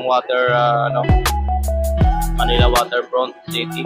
yung Manila Waterfront City.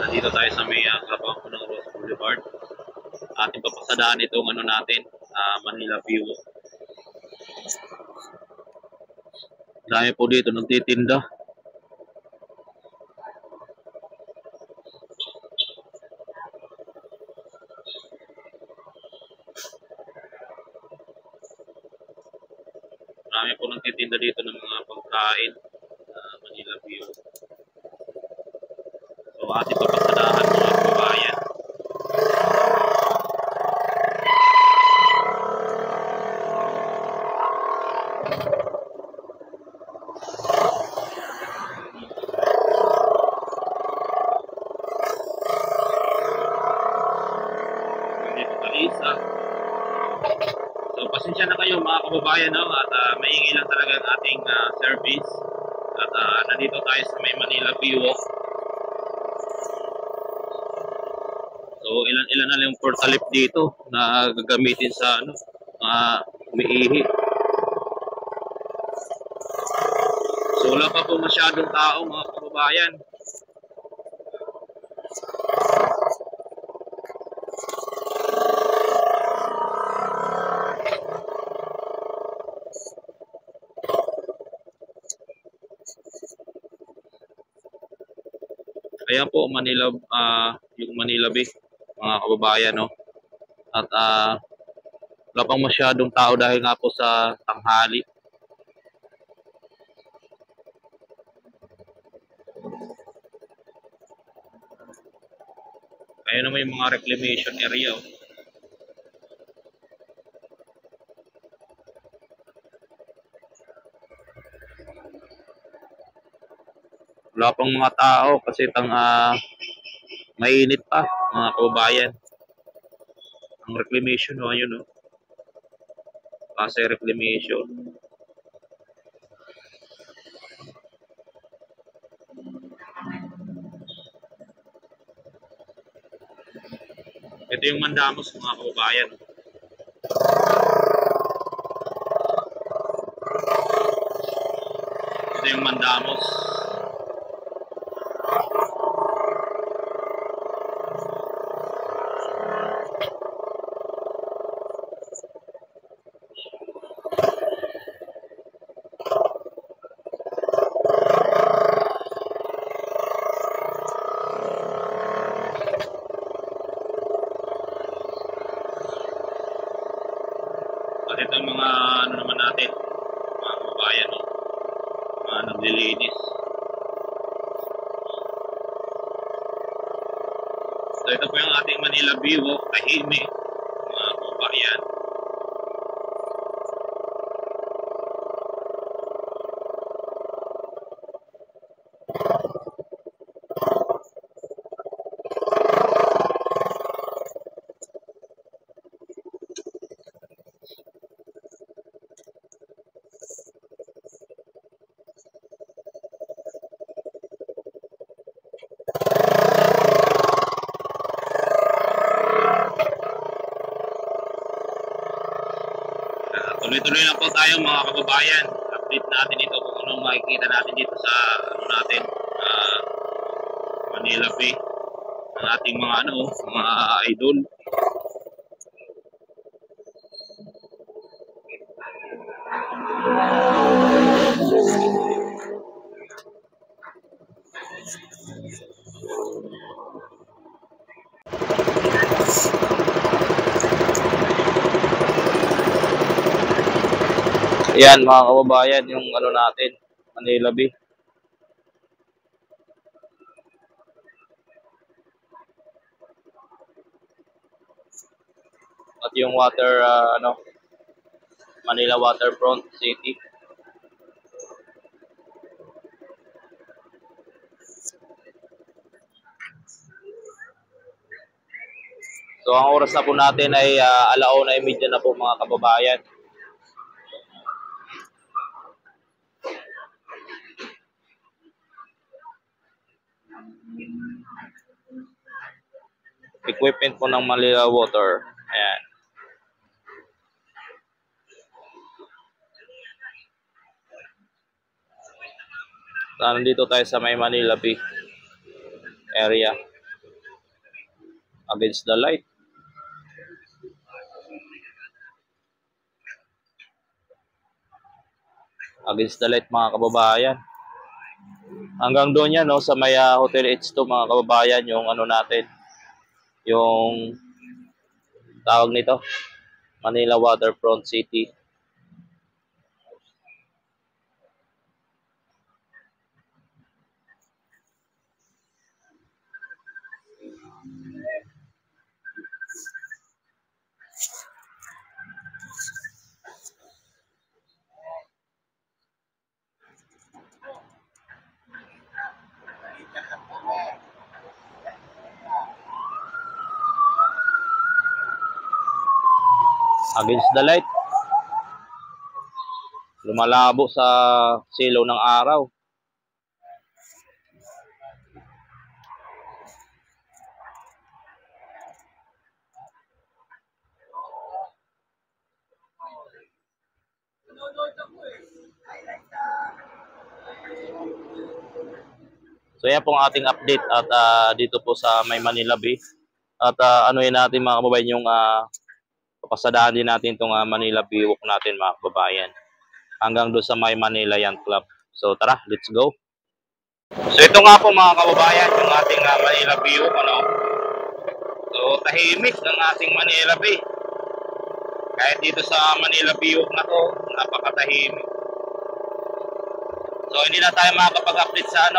Nandito tayo sa may Kabango ng Ross Boulevard. Ating papasadaan itong Manila View. Dami po dito nagtitinda. Dami po nagtitinda dito ng mga pagkain sa Manila View. So ating papasadahan mga kabayan. Dito Kalisa. So pasensya na kayo mga kababayan, no? At maingay lang talaga ang ating service. At nandito tayo sa may Manila View. So ilan na lang yung portalip dito na gagamitin sa umiihi. So wala pa po masyadong tao mga kababayan. Ayan po yung Manila Bay mga kababayan, no? At wala pang masyadong tao dahil nga po sa tanghali. Ayan naman yung mga reclamation area. Wala pang mga tao kasi mainit pa mga kababayan. Ang reclamation, ayun, no? Kasi reclamation. Ito yung Mandamos mga kababayan. Ito yung Mandamos. At ito yung mga naman natin, mga kababayan, no? Mga naglilinis. So ito po yung ating Manila View, tahimik mga kababayan. Tuloy-tuloy lang po tayo mga kababayan. Update natin dito kung anong makikita natin dito sa Manila Bay. Ang ating mga mga idol. Ayan mga kababayan, yung natin, Manila Bay. At yung Manila Waterfront City. So ang oras na po natin ay 1:30 na po mga kababayan. Equipment po ng Manila Water. Ayan. So, nandito tayo sa may Manila Bay area. Against the light. Against the light mga kababayan. Hanggang doon yan, no, sa may Hotel H2 mga kababayan, yung natin, yung tawag nito, Manila Waterfront City. Against the light. Lumalabo sa silaw ng araw. So yan pong ating update at dito po sa may Manila Bay. At yun natin mga kababayan yung papasadahan din natin itong Manila Bay Walk natin mga kababayan. Hanggang doon sa may Manila Yacht Club. So tara, let's go. So ito nga po mga kababayan yung ating Manila Bay Walk. So tahimik ng ating Manila Bay. Kahit dito sa Manila Bay Walk na to, napakatahimik. So hindi na tayo makakapag-update sa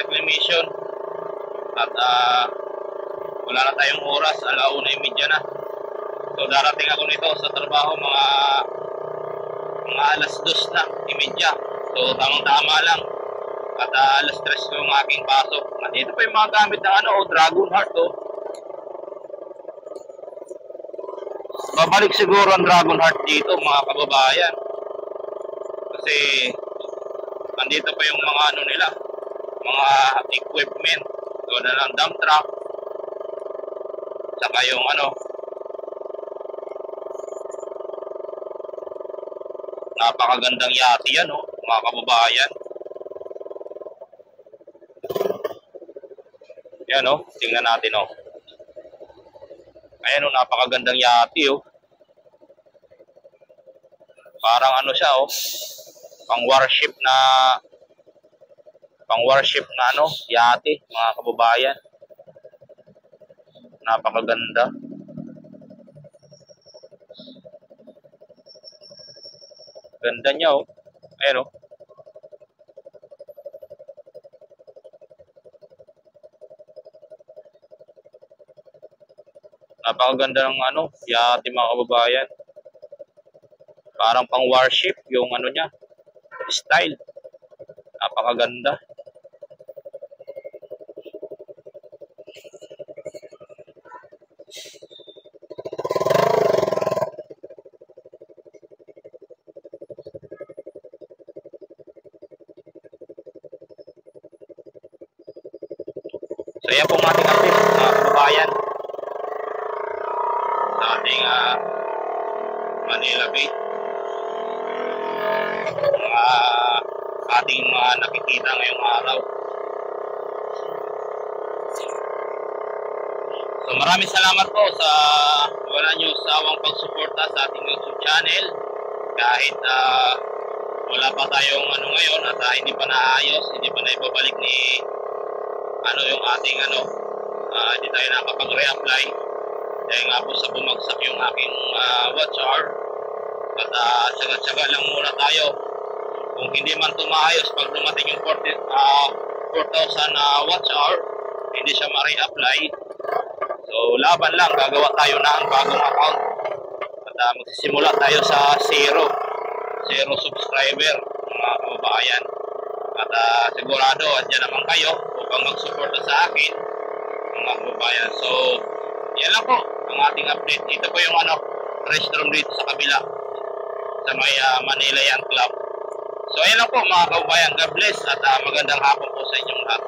reclamation. At wala na tayong oras, 1:30 na. So darating ako nito sa trabaho mga alas 2:30. So tamang-tama lang. At alas 3 ko yung aking pasok. Nandito pa yung mga gamit ng Dragon Heart. Babalik siguro ang Dragon Heart dito mga kababayan. Kasi nandito pa yung mga nila, mga equipment. So na lang dump truck. Saka yung napakagandang yate yan, mga kababayan. Yan, tingnan natin, Ayan, napakagandang yate, Parang siya, pang warship na yate, mga kababayan. Napakaganda. Ganda niya, Ayan, napakaganda ng yate mga kababayan. Parang pang warship yung niya, style. Napakaganda. So yan pong ating update mga kababayan sa ating Manila Bay. Ating nakikita ngayong araw. So maraming salamat po sa wala nyo sawang pagsuporta sa ating YouTube channel. Kahit wala pa tayong ngayon at hindi pa naayos, hindi pa naibabalik ni yung ating hindi tayo nakapag-reapply dahil nga po sa bumagsak yung aking watch hour. At tsaga-tsaga lang muna tayo. Kung hindi man tumaayos pag dumating yung 4,000 watch hour, hindi siya ma-reapply. So laban lang, gagawa tayo ng bagong account at magsisimula tayo sa zero subscriber mga kababayan. At sigurado andyan naman kayo upang mag-suporta sa akin mga kababayan. So yan lang po ang ating update. Ito po yung restroom dito sa kabila sa may Manila Yacht Club. So ayan lang po mga kababayan. God bless at magandang hapon po sa inyong lahat.